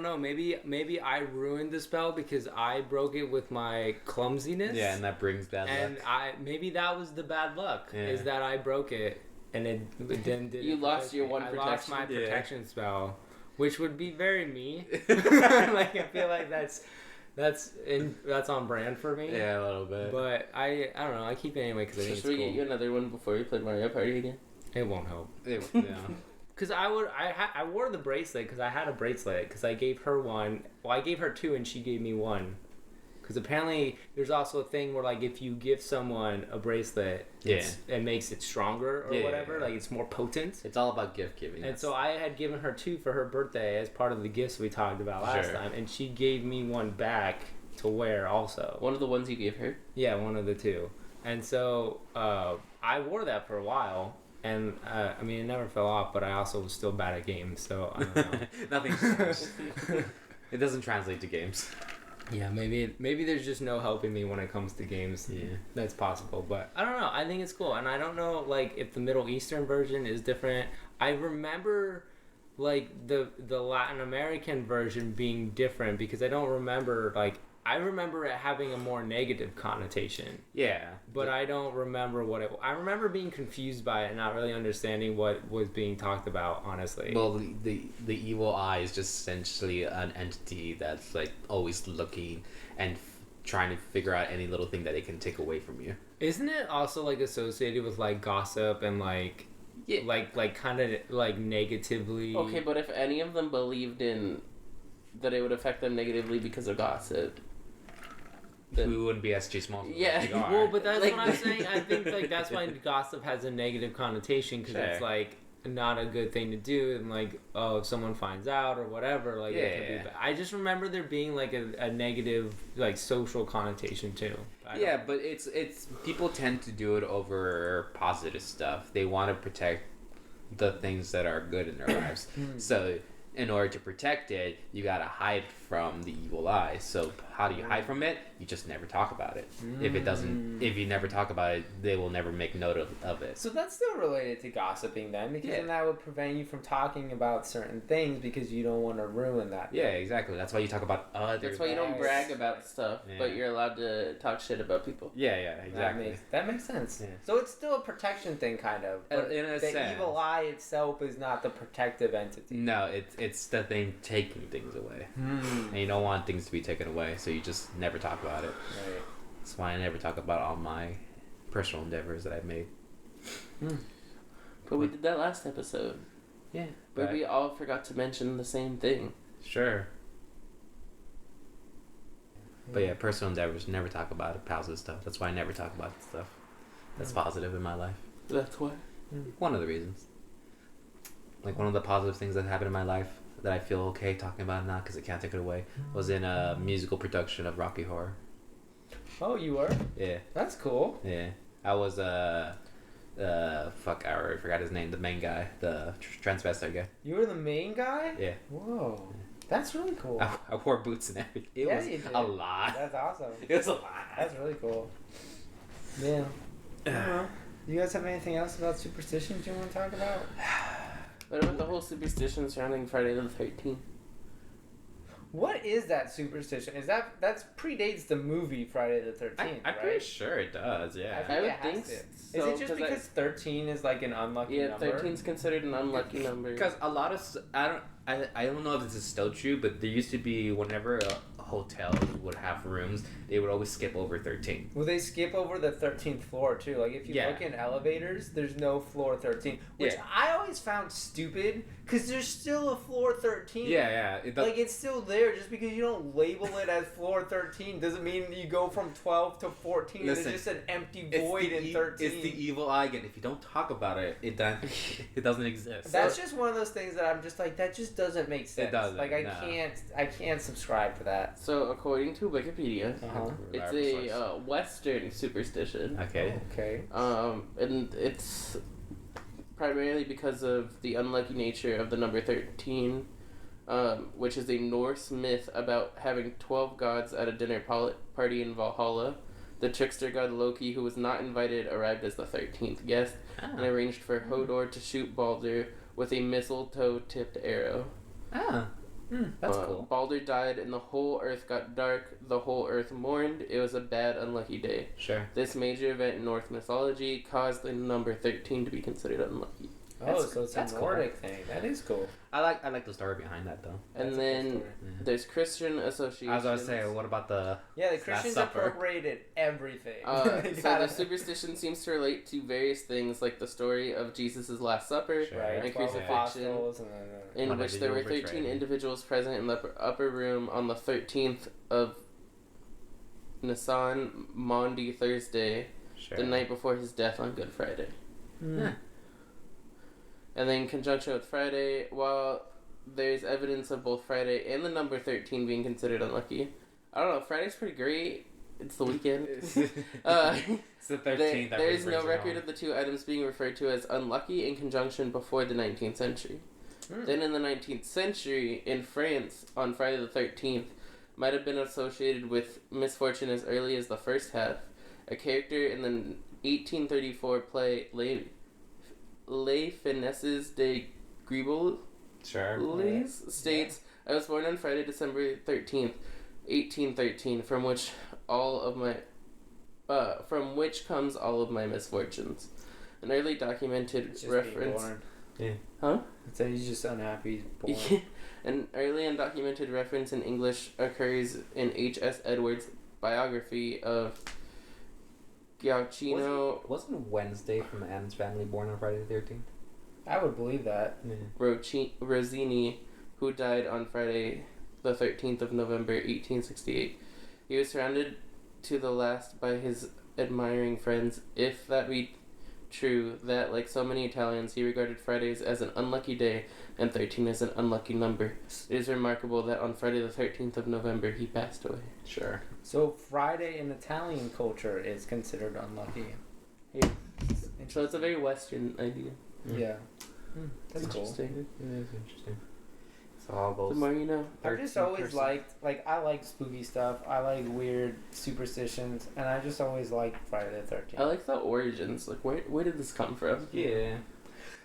know. Maybe I ruined the spell because I broke it with my clumsiness. Yeah, and that brings bad luck. And maybe that was the bad luck. Yeah. Is that I broke it and it didn't. You lost your one I protection. lost my protection spell, which would be very me. Like I feel like that's on brand for me. Yeah, a little bit. But I don't know. I keep it anyway because I think Should it's we cool. get you another one before we play Mario Party again? It won't help. Yeah. Because I wore the bracelet because I had a bracelet because I gave her one. Well, I gave her two and she gave me one. Because apparently there's also a thing where like if you give someone a bracelet, it makes it stronger or whatever. Like it's more potent. It's all about gift giving. And so I had given her two for her birthday as part of the gifts we talked about last time. And she gave me one back to wear also. One of the ones you gave her? Yeah, one of the two. And so I wore that for a while. And, I mean, it never fell off, but I also was still bad at games, so I don't know. Nothing changed. It doesn't translate to games. Yeah, maybe there's just no helping me when it comes to games. Yeah. That's possible, but I don't know. I think it's cool, and I don't know like if the Middle Eastern version is different. I remember like the Latin American version being different because I don't remember like I remember it having a more negative connotation. Yeah. But I don't remember what it. I remember being confused by it and not really understanding what was being talked about. Honestly. Well, the evil eye is just essentially an entity that's like always looking and trying to figure out any little thing that it can take away from you. Isn't it also like associated with like gossip and like, Yeah. like kind of like negatively? Okay, but if any of them believed in that it would affect them negatively because of gossip, then We wouldn't be SG Small. Yeah. We are. Well, but that's Like- what I'm saying. I think like that's why gossip has a negative connotation because it's Sure. like not a good thing to do and like if someone finds out or whatever like it could be Yeah. bad. I just remember there being like a negative like social connotation too. Yeah, but it's people tend to do it over positive stuff. They want to protect the things that are good in their lives. So in order to protect it, you gotta hide from the evil eye. So how do you hide from it? You just never talk about it. If you never talk about it, they will never make note of it. So that's still related to gossiping then, because then that would prevent you from talking about certain things because you don't want to ruin that. Yeah, exactly. That's why you talk about other. that's why you don't Nice. brag about stuff, Yeah. but you're allowed to talk shit about people. Yeah, exactly. That makes sense. Yeah. So it's still a protection thing, kind of. But In a the sense. evil eye itself is not the protective entity. No, it's the thing taking things away, and you don't want things to be taken away, so you just never talk about it. Right. That's why I never talk about all my personal endeavors that I've made. But we did that last episode. Yeah, But we all forgot to mention the same thing. sure. But yeah, personal endeavors, never talk about it, positive stuff. That's why I never talk about stuff that's positive in my life. That's why. One of the reasons. Like one of the positive things that happened in my life that I feel okay talking about now because I can't take it away was in a musical production of Rocky Horror. Oh, you were? Yeah, That's cool. yeah. I was I already forgot his name. The main guy, the transvestite guy. You were the main guy? Yeah. Whoa. That's really cool. I wore boots and everything. It Yeah, was you did. a lot. That's awesome. It was a lot. That's really cool. Yeah. I don't know. You guys have anything else about superstitions you want to talk about? What about the whole superstition surrounding Friday the 13th? What is that superstition? Is that's predates the movie Friday the 13th, I'm right? pretty sure it does. Yeah. I would it has think to. so, Is it just 'cause I- because 13 is like an unlucky Yeah, number? 13 is considered an unlucky number. Because a lot of I don't know if this is still true, but there used to be whenever a hotel would have rooms, they would always skip over 13. Well, they skip over the 13th floor too. Like if you Yeah. look in elevators, there's no floor 13, which Yeah. I always found stupid because there's still a floor 13. Yeah. Like it's still there. Just because you don't label it as floor 13 doesn't mean you go from 12 to 14. Listen, There's just an empty void in 13. It's the evil eye again. If you don't talk about it, it doesn't, it doesn't exist. That's just one of those things that I'm just like, that just doesn't make sense. doesn't, Like no. I can't subscribe to that. So, according to Wikipedia, it's a Western superstition. Okay. Okay. And it's primarily because of the unlucky nature of the number 13, which is a Norse myth about having 12 gods at a dinner party in Valhalla. The trickster god Loki, who was not invited, arrived as the 13th guest and arranged for Hodor to shoot Balder with a mistletoe-tipped arrow. That's cool. Balder died and the whole earth got dark. The whole earth mourned. It was a bad, unlucky day. Sure. This major event in Norse mythology caused the number 13 to be considered unlucky. So it's a that's Nordic thing. That is cool. I like the story behind that though. And That's a then cool story. there's Christian associations. I was gonna say, what about the Yeah, the Last Christians Supper? appropriated everything. They So gotta- the superstition seems to relate to various things like the story of Jesus' Last Supper, Sure. right, and 12 crucifixion, apostles and then, in One which there were individual 13 betrayed. individuals present in the upper room on the 13th of Nisan, Maundy, Thursday, sure. the night before his death on Good Friday. Yeah. And then in conjunction with Friday, while there's evidence of both Friday and the number 13 being considered unlucky, I don't know, Friday's pretty great. It's the weekend. It's the 13th. that There is brings no it record home. of the two items being referred to as unlucky in conjunction before the 19th century. Then in the 19th century, in France, on Friday the 13th, might have been associated with misfortune as early as the first half. A character in the 1834 play Les Finesses de Gribles states, I was born on Friday, December 13th, 1813, from which comes all of my misfortunes. An early documented reference. Yeah. Huh? So he's just unhappy. He's born. An early undocumented reference in English occurs in H.S. Edwards' biography of Giacchino Wasn't Wednesday from the Addams Family born on Friday the 13th? I would believe that. Rossini, who died on Friday the 13th of November 1868. He was surrounded to the last by his admiring friends, if that be true, that, like so many Italians, he regarded Fridays as an unlucky day and 13 as an unlucky number. It is remarkable that on Friday the 13th of November he passed away. Sure. So Friday in Italian culture is considered unlucky. So it's a very Western idea. Yeah. That's cool. Interesting. Yeah, it's interesting. So all The those. more you know. I've just always liked, I like spooky stuff. I like weird superstitions, and I just always liked Friday the 13th. I like the origins. Like, where did this come from? Yeah.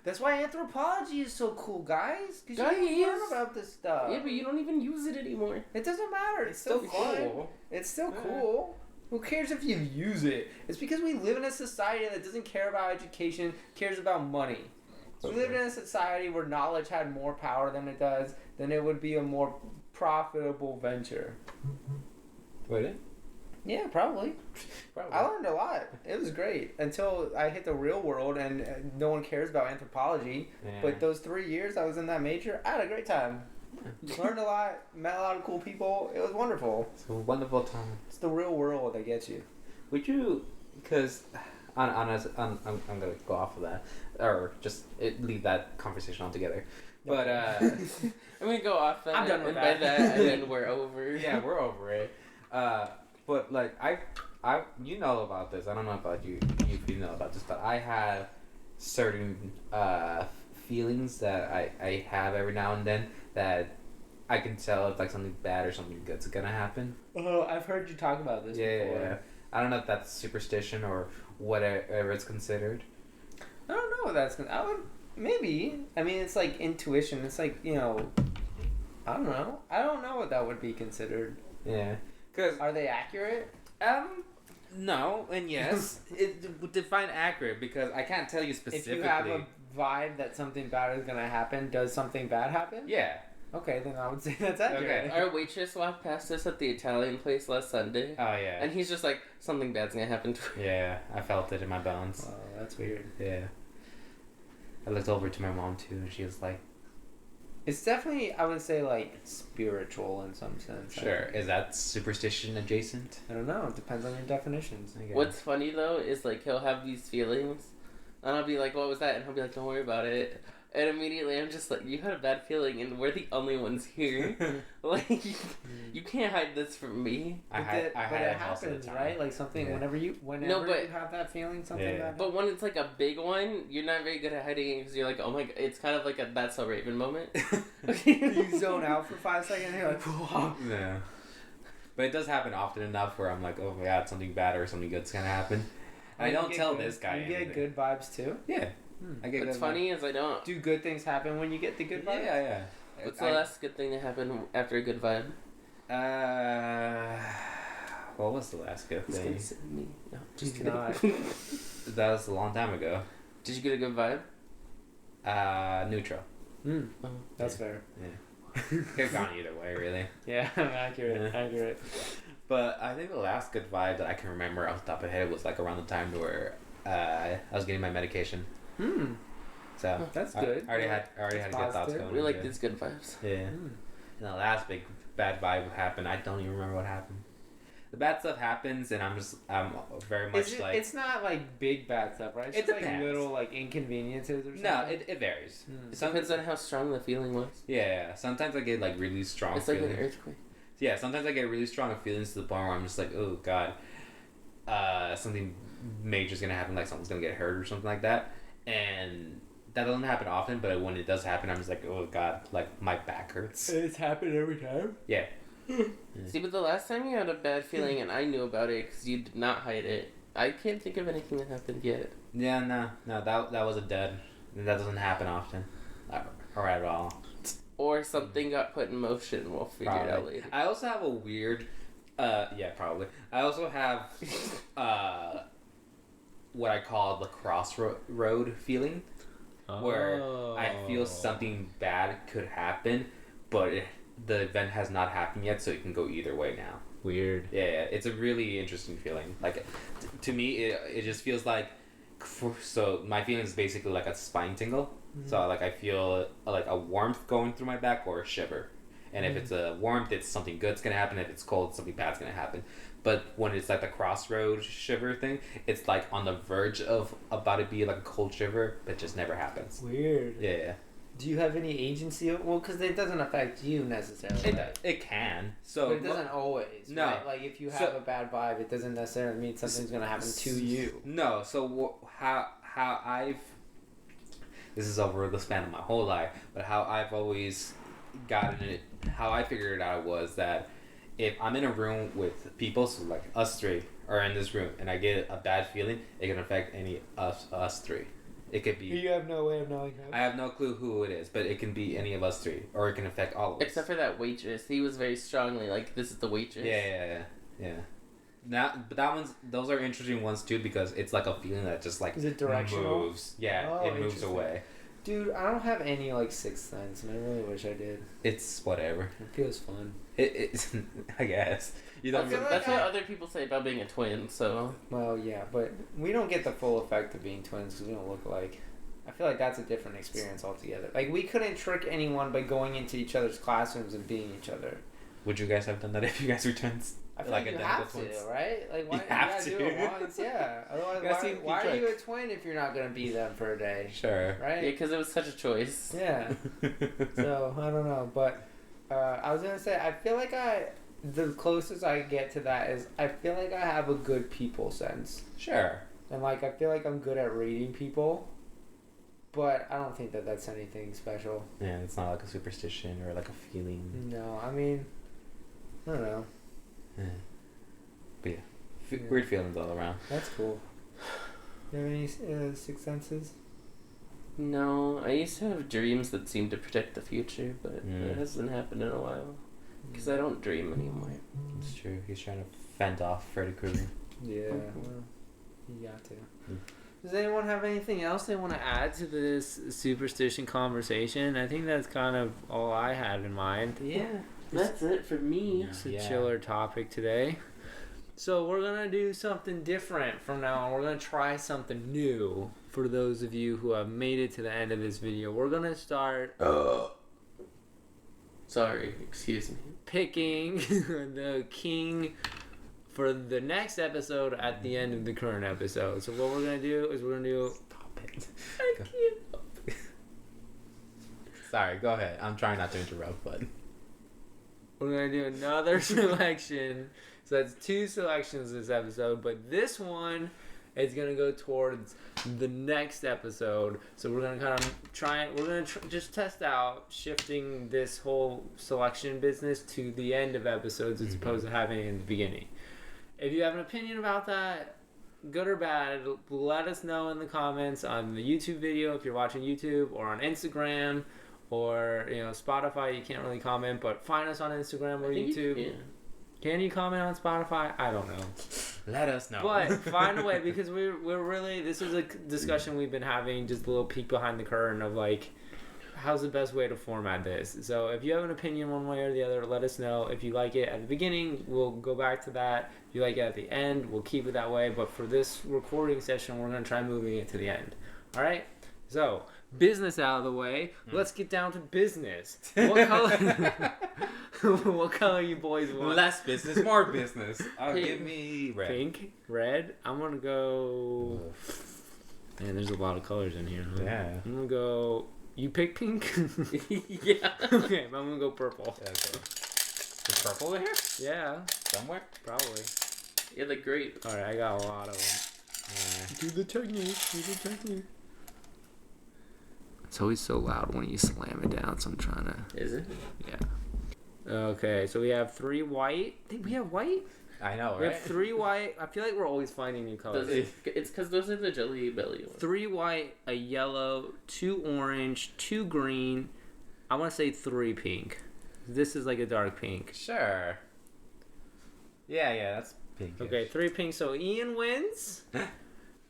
That's why anthropology is so cool, guys. Because Guys. you learn about this stuff. Yeah, but you don't even use it anymore. It doesn't matter. It's still fun. It's still cool. Who cares if you use it? It's because we live in a society that doesn't care about education, cares about money. If we lived in a society where knowledge had more power than it does, then it would be a more profitable venture. Would it? Yeah, probably. Probably. I learned a lot. It was great until I hit the real world and no one cares about anthropology. Yeah. But those 3 years I was in that major, I had a great time. Learned a lot, met a lot of cool people. It was wonderful. It's a wonderful time. It's the real world that gets you. Would you, because I'm gonna go off of that, or just leave that conversation altogether. But I'm gonna go off that. I'm done with and that. by that, and then we're over. yeah, we're over it. But like I you know about this. I don't know about you if you know about this, but I have certain feelings that I have every now and then that I can tell if like something bad or something good's gonna happen. Oh, I've heard you talk about this before. Yeah. I don't know if that's superstition or whatever it's considered. I don't know what that's gonna. I would maybe. I mean, it's like intuition. It's like, you know. I don't know. I don't know what that would be considered. Yeah. Cause Are they accurate? no and yes. It define accurate because I can't tell you specifically. If you have a vibe that something bad is gonna happen, does something bad happen? Yeah. Okay, then I would say that's accurate. Okay. Our waitress walked past us at the Italian place last Sunday, Oh yeah. and he's just like, something bad's gonna happen to her. Yeah, I felt it in my bones. Oh, that's weird. Yeah. I looked over to my mom too, and she was like, It's definitely, I would say, like, spiritual in some sense. "Sure, is that superstition adjacent?" I don't know. It depends on your definitions. I guess. What's funny though is like he'll have these feelings, and I'll be like, "What was that?" And he'll be like, "Don't worry about it." And immediately I'm just like, "You had a bad feeling, and we're the only ones here. Like, you can't hide this from me." I But had it it most of the happens, time. right? Like something Yeah. whenever you have that feeling, something Yeah. bad. But when it's like a big one, you're not very good at hiding it because you're like, "Oh my god!" It's kind of like a "That's so Raven" moment. You zone out for 5 seconds, and you're like, "Whoa." Yeah. But it does happen often enough where I'm like, "Oh my god, something bad or something good's gonna happen." And I don't tell this guy. You get anything. good vibes too. Yeah. I get What's good funny is I don't. Do good things happen when you get the good vibes? Yeah. What's the last good thing to happen after a good vibe? What was the last good He's thing? gonna send me. No, just He's kidding. not. That was a long time ago. Did you get a good vibe? Neutral. Oh. That's fair. Could have gone either way, really. Yeah, accurate. Yeah. Accurate. But I think the last good vibe that I can remember off the top of my head was like around the time where I was getting my medication. So That's I good. already had good thoughts positive. going. We like into it. these good vibes. Yeah. And the last big bad vibe happened. I don't even remember what happened. The bad stuff happens, and I'm very much It's not like big bad stuff, right? It's It just like depends. little like inconveniences or something. No, it varies. It depends on how strong the feeling was. Yeah, sometimes I get like really strong It's like feelings. an earthquake. Yeah, sometimes I get really strong feelings to the point where I'm just like, oh god, something major's gonna happen, like someone's gonna get hurt or something like that, and that doesn't happen often, but when it does happen, I'm just like, oh god, like my back hurts. It's happened every time. Yeah. See, but the last time you had a bad feeling and I knew about it because you did not hide it, I can't think of anything that happened yet. Yeah, no, that was a dead. That doesn't happen often, or at all. Or something got put in motion. We'll figure it out later. I also have a weird, yeah, probably. I also have, what I call the crossroad feeling, where I feel something bad could happen, but the event has not happened yet, so it can go either way now. Weird. Yeah, it's a really interesting feeling. Like, to me, it just feels like, so my feeling is basically like a spine tingle. Mm-hmm. So like I feel like a warmth going through my back or a shiver. And if it's a warmth, it's something good's gonna happen. If it's cold, something bad's gonna happen. But when it's like the crossroad shiver thing, it's like on the verge of about to be like a cold shiver, but it just never happens. Weird. Yeah. Do you have any agency? Well, because it doesn't affect you necessarily. It can. So but it doesn't always. No. Right? Like if you have a bad vibe, it doesn't necessarily mean something's gonna happen to you. No. So how I've, this is over the span of my whole life, but how I've always gotten it, how I figured it out was that if I'm in a room with people, so like us three are in this room, and I get a bad feeling, it can affect any of us three. It could be. You have no way of knowing who. I have no clue who it is, but it can be any of us three, or it can affect all of us. Except for that waitress. He was very strongly like, this is the waitress. Yeah. But those are interesting ones too, because it's like a feeling that just like is it directional? Moves. Yeah, it moves away. Dude, I don't have any like sixth sense, and I really wish I did. It's whatever. It feels fun. It's I guess. You don't. That's what other people say about being a twin. So. Well, yeah, but we don't get the full effect of being twins because we don't look alike. I feel like that's a different experience altogether. Like we couldn't trick anyone by going into each other's classrooms and being each other. Would you guys have done that if you guys were twins? I feel like you have to, right? Like, why you have to do it once? Yeah. Otherwise, why are you a twin if you're not gonna be them for a day? Sure. Right? Yeah, because it was such a choice. Yeah. So I don't know, but I was gonna say I feel like the closest I get to that is I feel like I have a good people sense. Sure. And like I feel like I'm good at reading people, but I don't think that that's anything special. Yeah, it's not like a superstition or like a feeling. No, I mean, I don't know. Yeah. But yeah, weird feelings all around. That's cool. You have any sixth senses? No, I used to have dreams that seemed to predict the future, but it hasn't happened in a while. Because I don't dream anymore. It's true. He's trying to fend off Freddy Krueger. Yeah, well, you got to. Does anyone have anything else they want to add to this superstition conversation? I think that's kind of all I had in mind. Yeah, that's it for me. It's a chiller topic today. So we're going to do something different from now on. We're going to try something new for those of you who have made it to the end of this video. We're going to start... Sorry, excuse me. Picking the king for the next episode at the end of the current episode. So what we're going to do is we're going to do... Stop it. I can't. Sorry, go ahead. I'm trying not to interrupt, but... We're going to do another selection. So that's 2 selections this episode, but this one is going to go towards the next episode. So we're going to kind of try, we're going to just test out shifting this whole selection business to the end of episodes as opposed to having it in the beginning. If you have an opinion about that, good or bad, let us know in the comments on the YouTube video if you're watching YouTube, or on Instagram, or Spotify. You can't really comment, but find us on Instagram or YouTube. Can you comment on Spotify? I don't know. Let us know. But find a way, because we're really, this is a discussion we've been having, just a little peek behind the curtain of like, how's the best way to format this? So if you have an opinion one way or the other, let us know. If you like it at the beginning, we'll go back to that. If you like it at the end, we'll keep it that way. But for this recording session, we're going to try moving it to the end. All right? So, business out of the way. Let's get down to business. What color? What color you boys want? Less business, more business. Give me red. Pink, red. I'm gonna go. Man, there's a lot of colors in here. Huh? Yeah. I'm gonna go. You pick pink? Yeah. Okay, I'm gonna go purple. Okay. Is purple in here? Yeah, Somewhere? probably. Yeah, they're great. All right, I got a lot of them. Do the technique. It's always so loud when you slam it down, so I'm trying to... Is it? Yeah. Okay, so we have 3 white. We have white? I know, We right? have 3 white. I feel like we're always finding new colors. It's because those are the Jelly Belly ones. 3 white, a yellow, 2 orange, 2 green. I want to say 3 pink. This is like a dark pink. Sure. Yeah, that's pink. Okay, 3 pink. So Ian wins.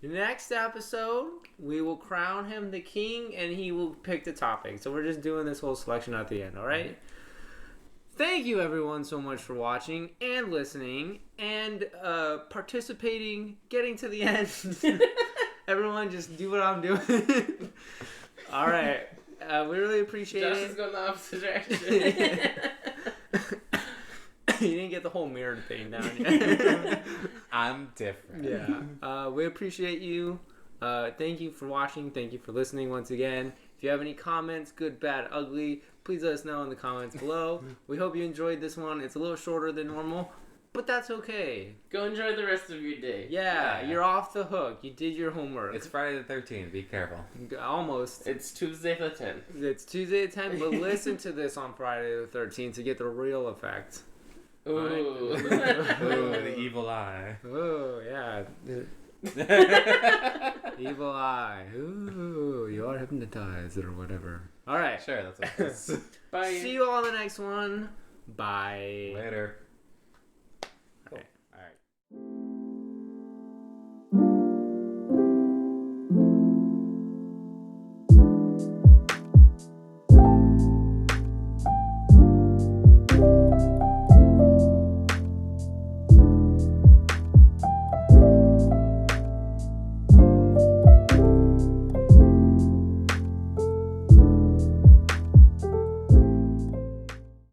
Next episode, we will crown him the king, and he will pick the topic. So we're just doing this whole selection at the end, all right? Thank you, everyone, so much for watching and listening and participating, getting to the end. Everyone, just do what I'm doing. All right. We really appreciate Josh it. is going the opposite direction. You didn't get the whole mirror thing down yet. I'm different. Yeah. We appreciate you. Thank you for watching. Thank you for listening once again. If you have any comments, good, bad, ugly, please let us know in the comments below. We hope you enjoyed this one. It's a little shorter than normal, but that's okay. Go enjoy the rest of your day. Yeah, you're off the hook. You did your homework. It's Friday the 13th. Be careful. Almost. It's Tuesday the 10th. It's Tuesday at 10, but listen to this on Friday the 13th to get the real effect. Ooh. Ooh, the evil eye. Oh, yeah. Evil eye. Ooh, you are hypnotized or whatever. All right. Sure, that's what it is. Bye. See you all in the next one. Bye. Later.